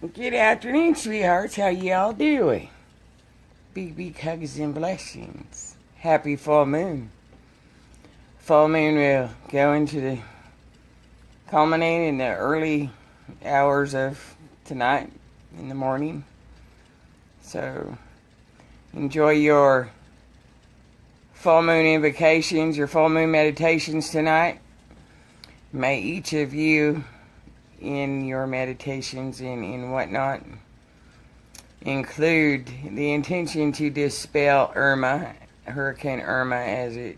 Good afternoon, sweethearts. How y'all doing? Big hugs and blessings. Happy full moon. Full moon will go into the culminate in the early hours of tonight in the morning. So enjoy your full moon invocations, your full moon meditations tonight. May each of you in your meditations and in whatnot include the intention to dispel Hurricane Irma, as it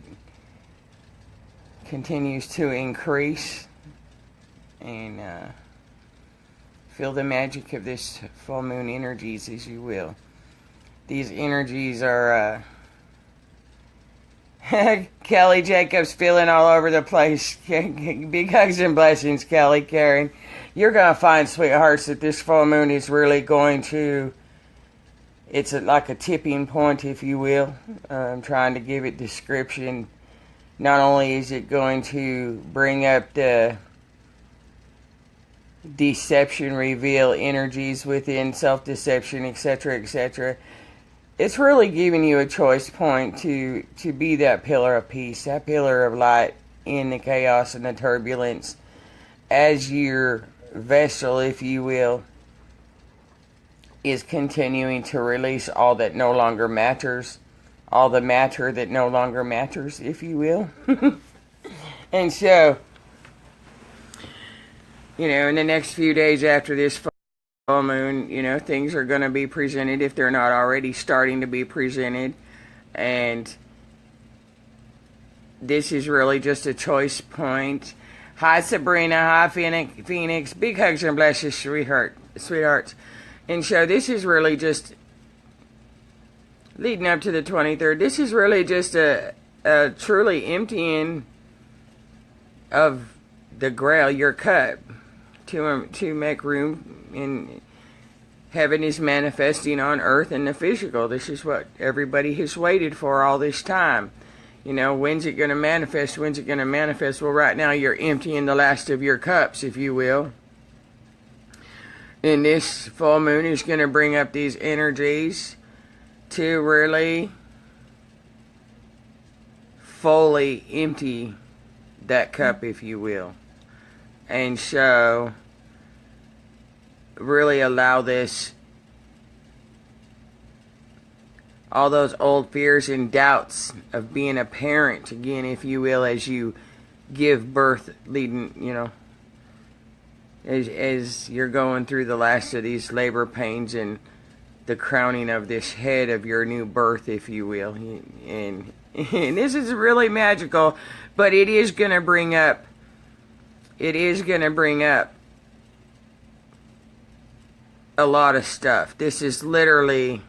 continues to increase, and feel the magic of this full moon energies, as you will. These energies are Kelly Jacobs feeling all over the place. Big hugs and blessings, Kelly, Karen. You're going to find, sweethearts, that this full moon is really going to, it's like a tipping point, if you will. I'm trying to give it description. Not only is it going to bring up the deception, reveal energies within self-deception, etc., etc., it's really giving you a choice point to be that pillar of peace, that pillar of light in the chaos and the turbulence, as your vessel, if you will, is continuing to release all that no longer matters, all the matter that no longer matters, if you will. And so, in the next few days after this full moon, things are going to be presented, if they're not already starting to be presented. And this is really just a choice point. Hi, Sabrina. Hi, Phoenix. Big hugs and blessings, sweethearts. And so this is really just, leading up to the 23rd, this is really just a truly emptying of the grail, your cup, to make room in heaven is manifesting on earth in the physical. This is what everybody has waited for all this time. When's it going to manifest? When's it going to manifest? Well, right now you're emptying the last of your cups, if you will. And this full moon is going to bring up these energies to really fully empty that cup, if you will. And so, really allow this, all those old fears and doubts of being a parent, again, if you will, as you give birth, leading, as you're going through the last of these labor pains and the crowning of this head of your new birth, if you will. And this is really magical, but it is going to bring up a lot of stuff. This is literally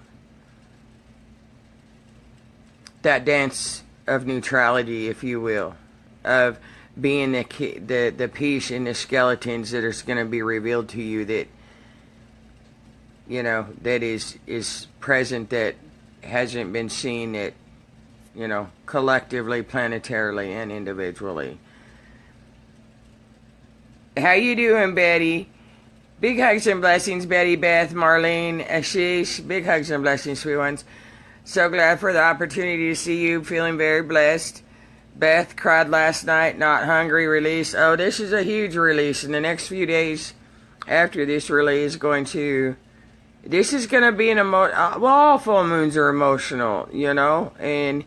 that dance of neutrality, if you will, of being the piece in the skeletons that is going to be revealed to you, that that is present, that hasn't been seen, that collectively, planetarily, and individually. How you doing, Betty? Big hugs and blessings, Betty, Beth, Marlene, Ashish. Big hugs and blessings, sweet ones. So glad for the opportunity to see you. Feeling very blessed. Beth cried last night, not hungry, release. Oh, this is a huge release. In the next few days after this release, this is going to be all full moons are emotional, and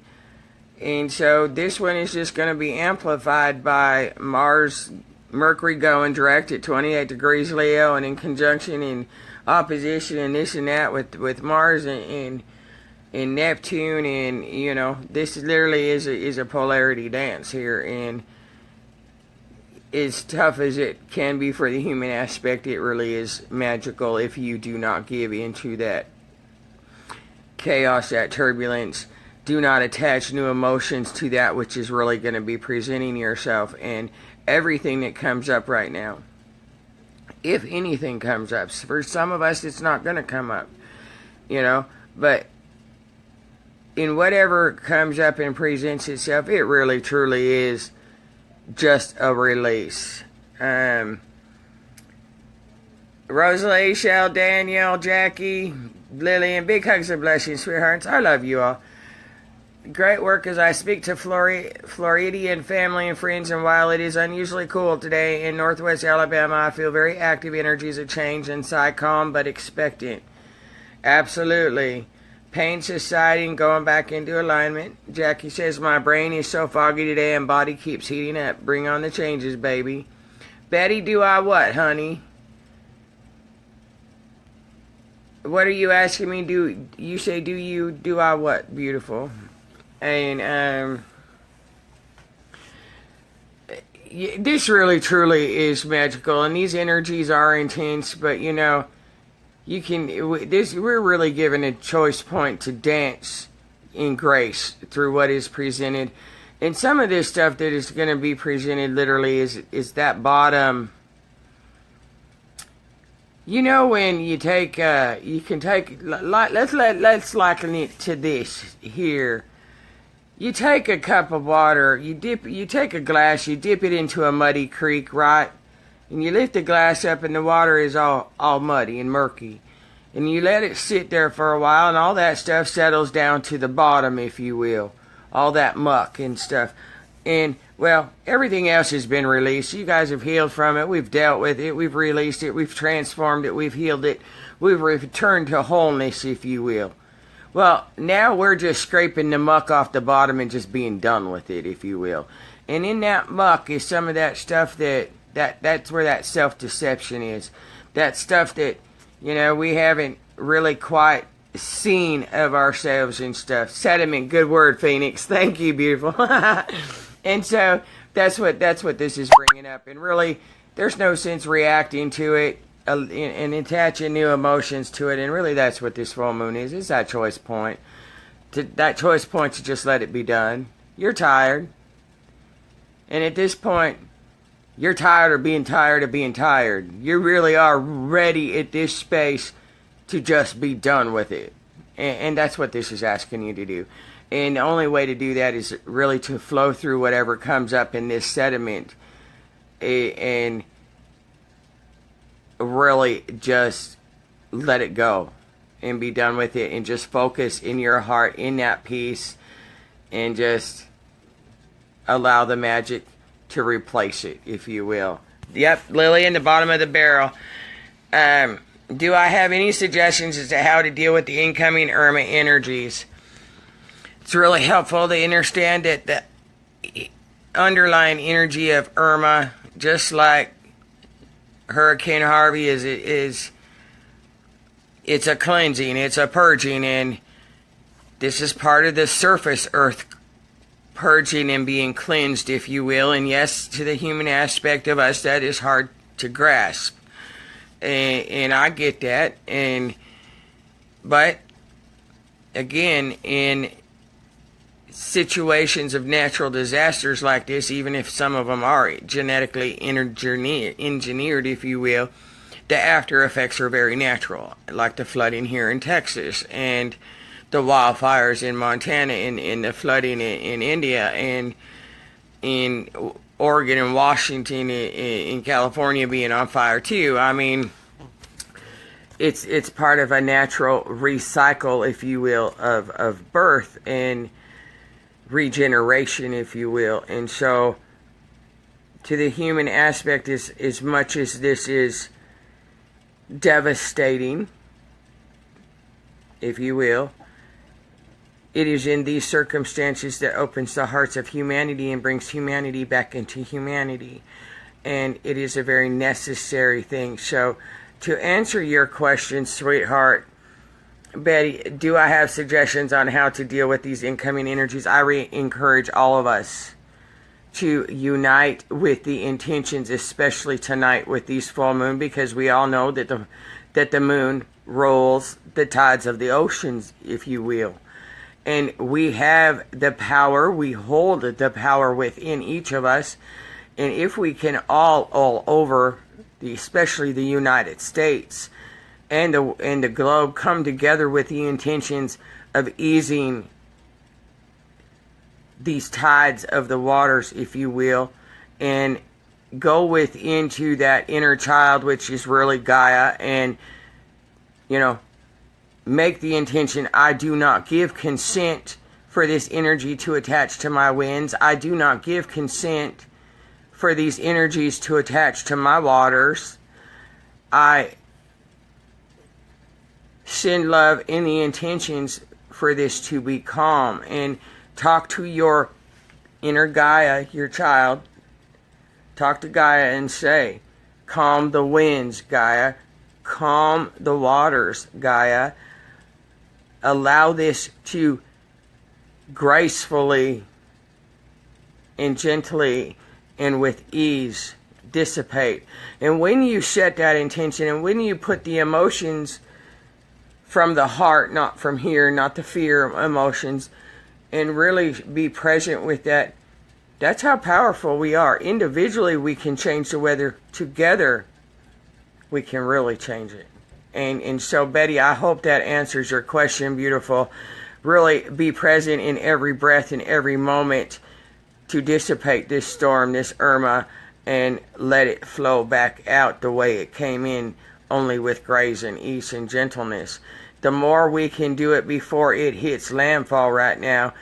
so this one is just going to be amplified by Mercury going direct at 28 degrees Leo, and in conjunction, in opposition, and this and that with Mars and Neptune, and this literally is a polarity dance here, and as tough as it can be for the human aspect, it really is magical if you do not give into that chaos, that turbulence. Do not attach new emotions to that which is really going to be presenting yourself. And everything that comes up right now, if anything comes up, for some of us it's not going to come up, but in whatever comes up and presents itself, it really truly is just a release. Rosalie, Shell, Danielle, Jackie, Lillian, big hugs and blessings, sweethearts. I love you all. Great work as I speak to Floridian family and friends, and while it is unusually cool today in northwest Alabama, I feel very active energies of change inside, calm but expectant. Absolutely. Pain subsiding, going back into alignment. Jackie says, my brain is so foggy today and body keeps heating up. Bring on the changes, baby. Betty, do I what, honey? What are you asking me? Do you say, do I what? Beautiful. And this really truly is magical, and these energies are intense, but you know, you can we're really given a choice point to dance in grace through what is presented. And some of this stuff that is going to be presented literally is that bottom. You know, when you take you can take, let's liken it to this here. You take a cup of water, you take a glass, you dip it into a muddy creek, right? And you lift the glass up and the water is all muddy and murky. And you let it sit there for a while and all that stuff settles down to the bottom, if you will. All that muck and stuff. And, well, everything else has been released. You guys have healed from it. We've dealt with it. We've released it. We've transformed it. We've healed it. We've returned to wholeness, if you will. Well, now we're just scraping the muck off the bottom and just being done with it, if you will. And in that muck is some of that stuff that's where that self-deception is. That stuff that, you know, we haven't really quite seen of ourselves and stuff. Sediment, good word, Phoenix. Thank you, beautiful. And so that's what this is bringing up. And really, there's no sense reacting to it and attaching new emotions to it. And really, that's what this full moon is. It's that choice point. That choice point to just let it be done. You're tired. And at this point, you're tired of being tired. You really are ready at this space to just be done with it. And that's what this is asking you to do. And the only way to do that is really to flow through whatever comes up in this sediment and really just let it go and be done with it, and just focus in your heart in that peace and just allow the magic to replace it, if you will. Yep, Lily in the bottom of the barrel. Do I have any suggestions as to how to deal with the incoming Irma energies? It's really helpful to understand that the underlying energy of Irma, just like Hurricane Harvey, is it's a cleansing, it's a purging, and this is part of the surface earth purging and being cleansed, if you will. And yes, to the human aspect of us, that is hard to grasp. And I get that. But again, in situations of natural disasters like this, even if some of them are genetically engineered, if you will, the after effects are very natural, like the flooding here in Texas and the wildfires in Montana and the flooding in India and in Oregon and Washington, in California being on fire too. I mean, it's part of a natural recycle, if you will, of birth and regeneration, if you will. And so to the human aspect, as much as this is devastating, if you will, it is in these circumstances that opens the hearts of humanity and brings humanity back into humanity. And it is a very necessary thing. So to answer your question, sweetheart, Betty, do I have suggestions on how to deal with these incoming energies? I encourage all of us to unite with the intentions, especially tonight with these full moon, because we all know that the moon rolls the tides of the oceans, if you will. And we have the power, we hold the power within each of us. And if we can all over, especially the United States and the globe, come together with the intentions of easing these tides of the waters, if you will, and go into that inner child, which is really Gaia, and, make the intention, I do not give consent for this energy to attach to my winds. I do not give consent for these energies to attach to my waters. I send love in the intentions for this to be calm. And talk to your inner Gaia, your child. Talk to Gaia and say, calm the winds, Gaia. Calm the waters, Gaia. Allow this to gracefully and gently and with ease dissipate. And when you set that intention, and when you put the emotions from the heart, not from here, not the fear emotions, and really be present with that, that's how powerful we are. Individually, we can change the weather. Together, we can really change it. And so, Betty, I hope that answers your question, beautiful. Really be present in every breath and every moment to dissipate this storm, this Irma, and let it flow back out the way it came in, only with grace and ease and gentleness. The more we can do it before it hits landfall right now,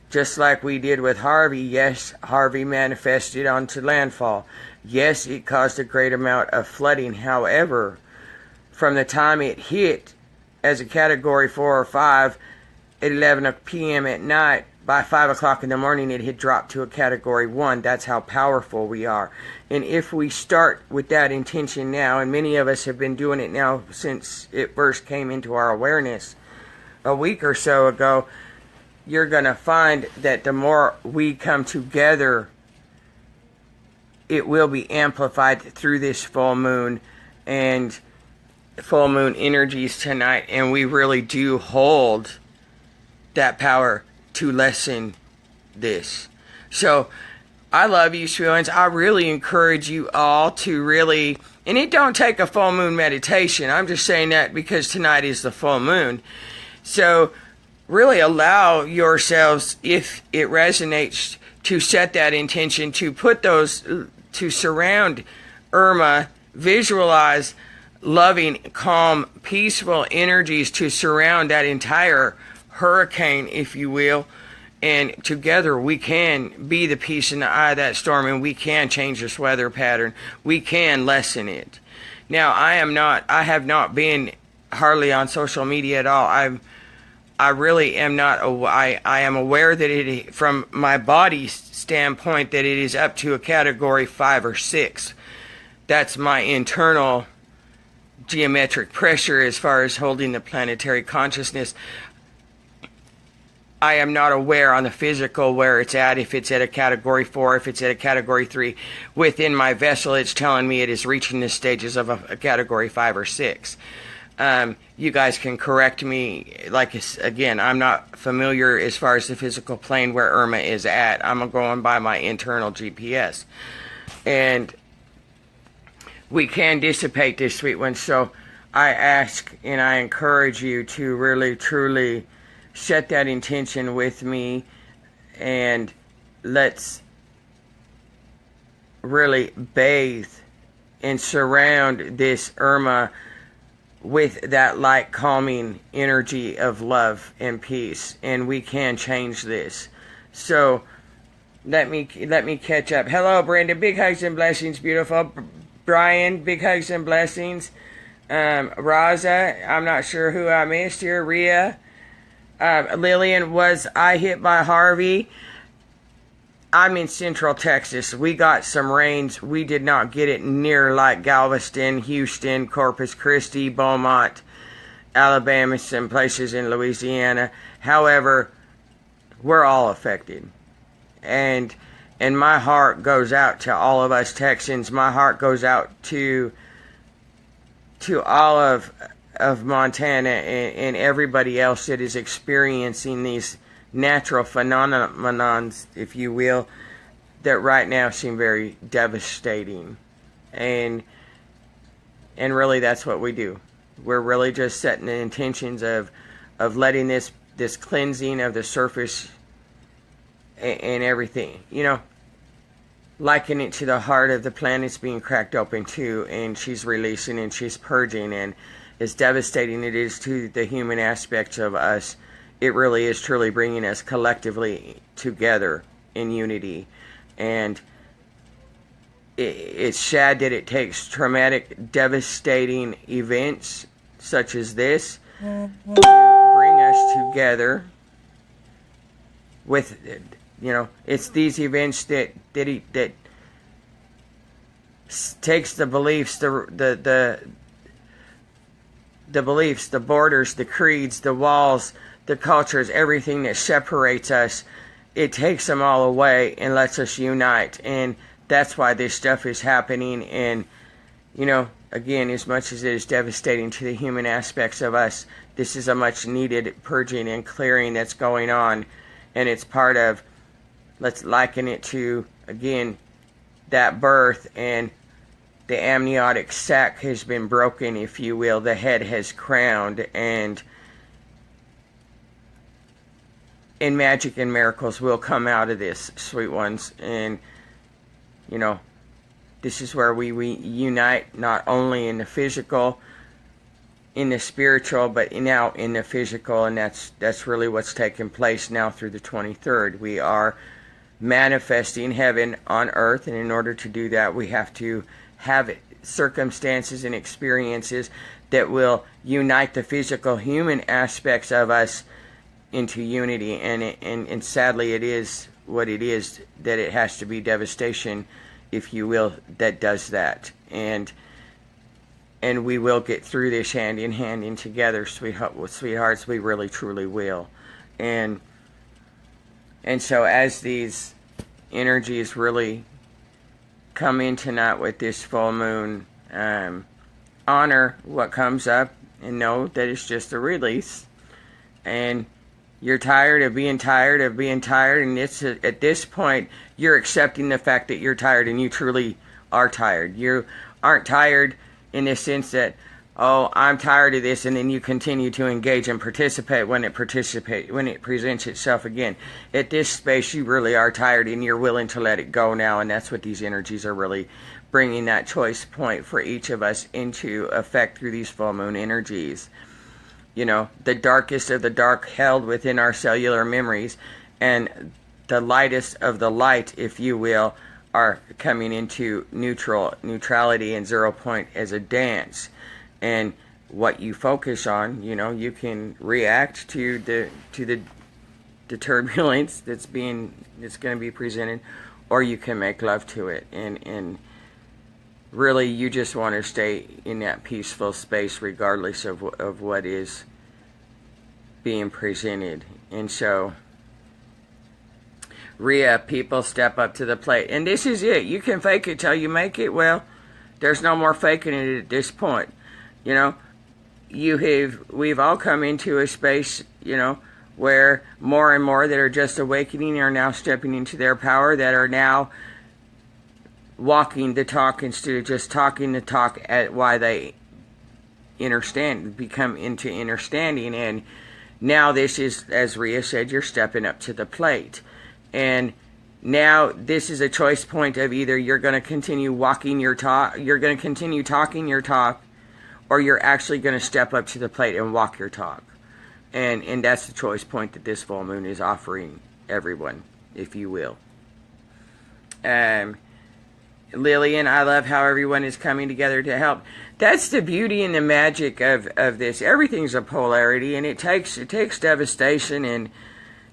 just like we did with Harvey. Yes, Harvey manifested onto landfall. Yes, it caused a great amount of flooding. However, from the time it hit as a Category 4 or 5 at 11 p.m. at night, by 5 o'clock in the morning, it had dropped to a Category 1. That's how powerful we are. And if we start with that intention now, and many of us have been doing it now since it first came into our awareness a week or so ago, you're going to find that the more we come together, it will be amplified through this full moon and full moon energies tonight. And we really do hold that power to lessen this. So I love you, sweet ones. I really encourage you all to really, and it don't take a full moon meditation. I'm just saying that because tonight is the full moon. So really allow yourselves, if it resonates, to set that intention, to put those, to surround Irma, visualize loving, calm, peaceful energies to surround that entire hurricane, if you will. And together we can be the peace in the eye of that storm, and we can change this weather pattern. We can lessen it. Now, I have not been hardly on social media at all. I really am not. I am aware that it, from my body standpoint, that it is up to a Category 5 or 6. That's my internal geometric pressure as far as holding the planetary consciousness. I am not aware on the physical where it's at, if it's at a Category 4, if it's at a Category 3. Within my vessel, it's telling me it is reaching the stages of a Category 5 or 6. You guys can correct me. Like, again, I'm not familiar as far as the physical plane where Irma is at. I'm going by my internal GPS. And we can dissipate this, sweet one. So I ask and I encourage you to really, truly set that intention with me, and let's really bathe and surround this Irma with that light, calming energy of love and peace, and we can change this. So let me catch up. Hello, Brenda. Big hugs and blessings, beautiful. Brian, big hugs and blessings. Raza, I'm not sure who I missed here. Rhea. Lillian, was I hit by Harvey? I'm in Central Texas. We got some rains. We did not get it near like Galveston, Houston, Corpus Christi, Beaumont, Alabama, some places in Louisiana. However, we're all affected. And my heart goes out to all of us Texans. My heart goes out to all of Montana and everybody else that is experiencing these natural phenomenons, if you will, that right now seem very devastating. And really that's what we do. We're really just setting the intentions of letting this cleansing of the surface and everything, liken it to the heart of the planet's being cracked open too, and she's releasing and she's purging, and as devastating it is to the human aspects of us, it really is truly bringing us collectively together in unity. And it's sad that it takes traumatic, devastating events such as this to bring us together with, it's these events that takes the beliefs, the beliefs, the borders, the creeds, the walls, the cultures, everything that separates us, it takes them all away and lets us unite. And that's why this stuff is happening. And, again, as much as it is devastating to the human aspects of us, this is a much needed purging and clearing that's going on. And it's part of, let's liken it to, again, that birth, and the amniotic sac has been broken, if you will. The head has crowned, and magic and miracles will come out of this, sweet ones. And, this is where we unite, not only in the physical, in the spiritual, but now in the physical. And that's really what's taking place now through the 23rd. We are manifesting heaven on earth, and in order to do that, we have to have circumstances and experiences that will unite the physical human aspects of us into unity. And sadly, it is what it is, that it has to be devastation, if you will, that does that. And we will get through this hand in hand and together, sweethearts. We really truly will. And so as these energies really come in tonight with this full moon, honor what comes up and know that it's just a release. And you're tired of being tired, and it's at this point you're accepting the fact that you're tired, and you truly are tired. You aren't tired in the sense that, oh, I'm tired of this, and then you continue to engage and participate when it presents itself again. At this space, you really are tired, and you're willing to let it go now, and that's what these energies are really bringing, that choice point for each of us into effect through these full moon energies. The darkest of the dark held within our cellular memories, and the lightest of the light, if you will, are coming into neutrality and 0 point as a dance. And what you focus on, you can react to the turbulence that's going to be presented, or you can make love to it. And really, you just want to stay in that peaceful space regardless of what is being presented. And so, people step up to the plate. And this is it. You can fake it till you make it. Well, there's no more faking it at this point. We've all come into a space, where more and more that are just awakening are now stepping into their power, that are now walking the talk instead of just talking the talk, at why they become into understanding. And now this is, as Rhea said, you're stepping up to the plate. And now this is a choice point of either you're going to continue walking your talk, you're going to continue talking your talk, or you're actually going to step up to the plate and walk your talk. And that's the choice point that this full moon is offering everyone, if you will. Lillian, I love how everyone is coming together to help. That's the beauty and the magic of this. Everything's a polarity, and it takes devastation and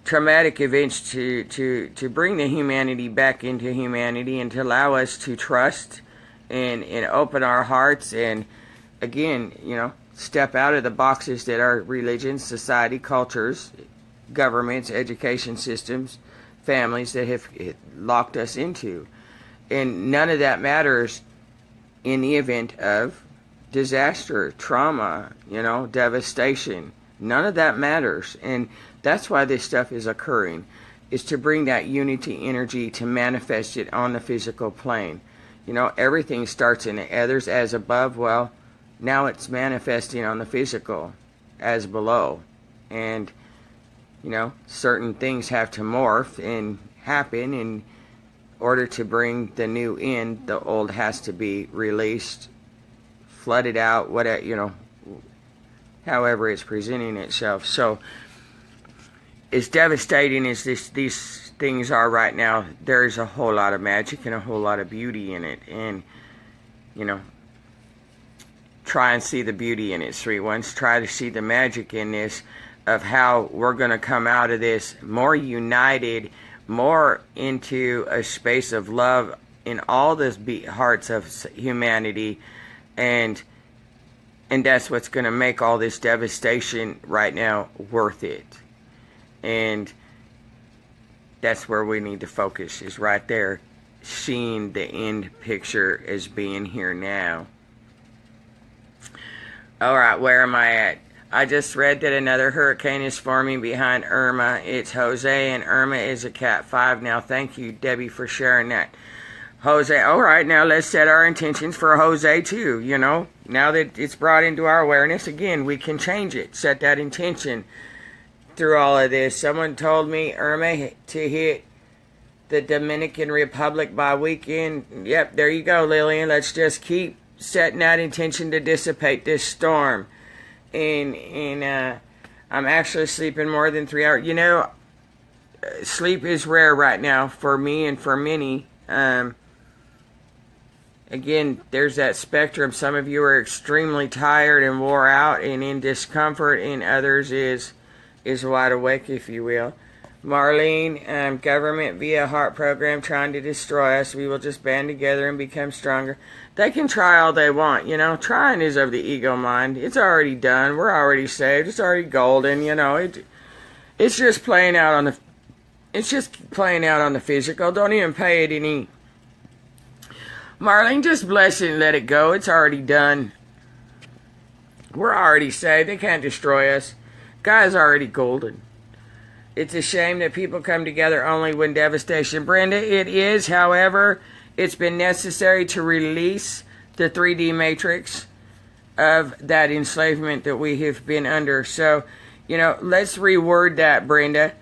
traumatic events to bring the humanity back into humanity, and to allow us to trust and open our hearts, and again, step out of the boxes that our religions, society, cultures, governments, education systems, families that have locked us into. And none of that matters in the event of disaster, trauma, devastation. None of that matters. And that's why this stuff is occurring, is to bring that unity energy, to manifest it on the physical plane. Everything starts in the others as above. Well, now it's manifesting on the physical as below. And, certain things have to morph and happen, and order to bring the new in, the old has to be released, flooded out, whatever, however it's presenting itself. So, as devastating as these things are right now, there's a whole lot of magic and a whole lot of beauty in it. And, try and see the beauty in it, sweet ones. Try to see the magic in this, of how we're going to come out of this more united, more into a space of love in all the hearts of humanity. And that's what's going to make all this devastation right now worth it. And that's where we need to focus, is right there, seeing the end picture as being here now. Alright, where am I at? I just read that another hurricane is forming behind Irma. It's Jose, and Irma is a Cat 5 now. Thank you, Debbie, for sharing that. Jose, alright, now let's set our intentions for Jose too, Now that it's brought into our awareness, again, we can change it. Set that intention through all of this. Someone told me Irma to hit the Dominican Republic by weekend. Yep, there you go, Lillian. Let's just keep setting that intention to dissipate this storm. And I'm actually sleeping more than 3 hours. Sleep is rare right now for me and for many. Again, there's that spectrum. Some of you are extremely tired and wore out and in discomfort, and others is wide awake, if you will. Marlene, government via heart program trying to destroy us. We will just band together and become stronger. They can try all they want, Trying is of the ego mind. It's already done. We're already saved. It's already golden, It's just playing out on the physical. Don't even pay it any. Marlene, just bless it and let it go. It's already done. We're already saved. They can't destroy us. Guy's already golden. It's a shame that people come together only when devastation. Brenda, it is. However, it's been necessary to release the 3D matrix of that enslavement that we have been under. So, let's reword that, Brenda.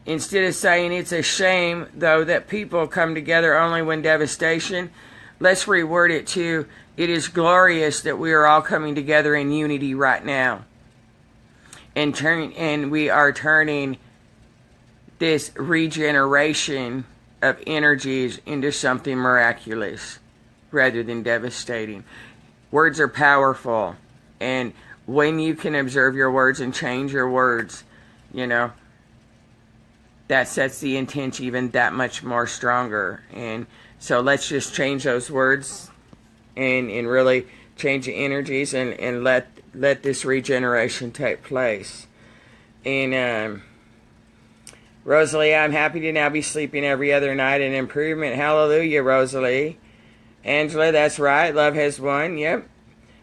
Instead of saying it's a shame, though, that people come together only when devastation, let's reword it to, it is glorious that we are all coming together in unity right now. And we are turning this regeneration of energies into something miraculous rather than devastating. Words are powerful, and when you can observe your words and change your words, that sets the intent even that much more stronger. And so let's just change those words and really change the energies and let this regeneration take place. And Rosalie, I'm happy to now be sleeping every other night. An improvement. Hallelujah, Rosalie. Angela, that's right. Love has won. Yep.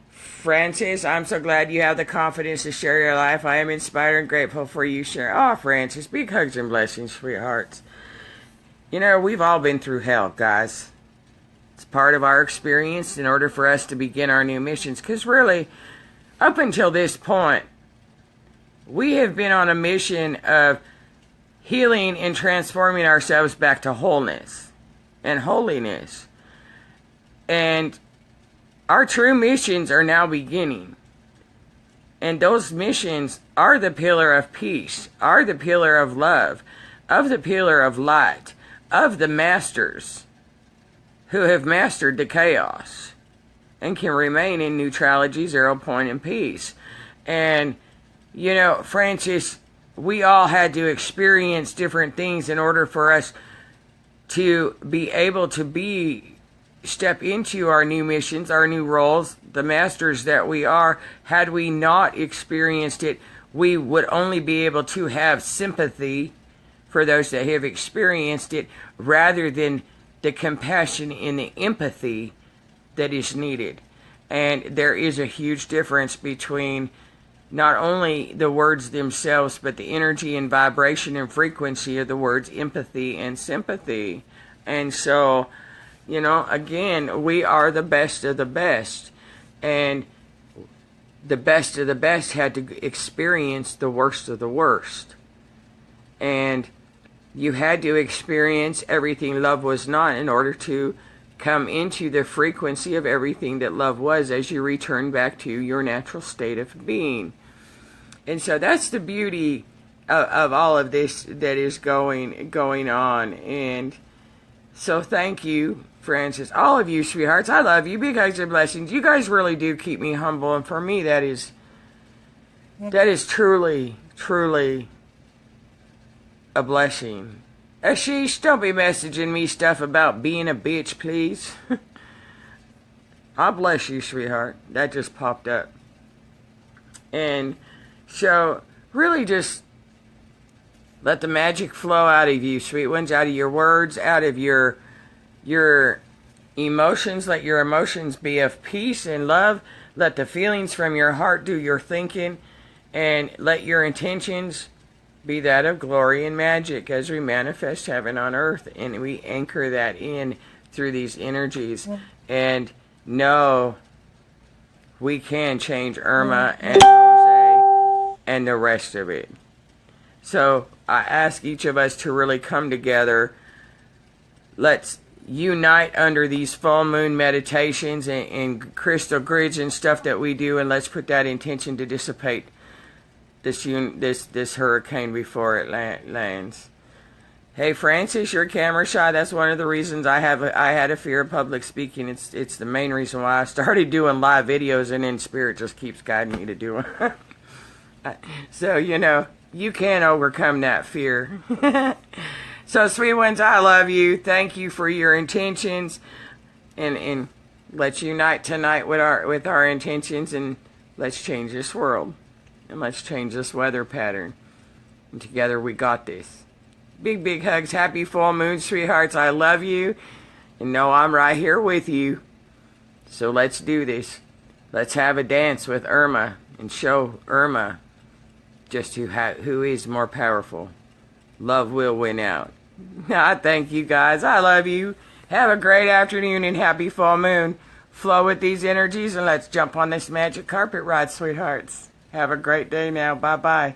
Francis, I'm so glad you have the confidence to share your life. I am inspired and grateful for you sharing. Oh, Francis, big hugs and blessings, sweethearts. We've all been through hell, guys. It's part of our experience in order for us to begin our new missions. Because really, up until this point, we have been on a mission of healing and transforming ourselves back to wholeness and holiness. And our true missions are now beginning. And those missions are the pillar of peace, are the pillar of love, of the pillar of light, of the masters who have mastered the chaos and can remain in neutrality, 0 point, and peace. And, Francis, we all had to experience different things in order for us to be able to step into our new missions, our new roles, the masters that we are. Had we not experienced it, we would only be able to have sympathy for those that have experienced it, rather than the compassion and the empathy that is needed. And there is a huge difference between not only the words themselves, but the energy and vibration and frequency of the words empathy and sympathy. And so, again, we are the best of the best. And the best of the best had to experience the worst of the worst. And You had to experience everything love was not in order to come into the frequency of everything that love was as you return back to your natural state of being. And so that's the beauty of all of this that is going on. And so thank you, Francis. All of you, sweethearts. I love you. Big hugs and blessings. You guys really do keep me humble. And for me, that is truly, truly a blessing. Ashish, don't be messaging me stuff about being a bitch, please. I'll bless you, sweetheart. That just popped up. And so, really just let the magic flow out of you, sweet ones, out of your words, out of your emotions. Let your emotions be of peace and love. Let the feelings from your heart do your thinking. And let your intentions be that of glory and magic as we manifest heaven on earth. And we anchor that in through these energies. And know we can change Irma and Jose and the rest of it. So I ask each of us to really come together. Let's unite under these full moon meditations and crystal grids and stuff that we do, and let's put that intention to dissipate this hurricane before it lands. Hey Francis, you're camera shy. That's one of the reasons I had a fear of public speaking. It's the main reason why I started doing live videos, and then Spirit just keeps guiding me to do them. So you can overcome that fear. So sweet ones, I love you. Thank you for your intentions, and let's unite tonight with our intentions, and let's change this world. And let's change this weather pattern. And together we got this. Big, big hugs. Happy full moon, sweethearts. I love you. And know I'm right here with you. So let's do this. Let's have a dance with Irma and show Irma just who is more powerful. Love will win out. I thank you guys. I love you. Have a great afternoon and happy full moon. Flow with these energies and let's jump on this magic carpet ride, sweethearts. Have a great day now. Bye-bye.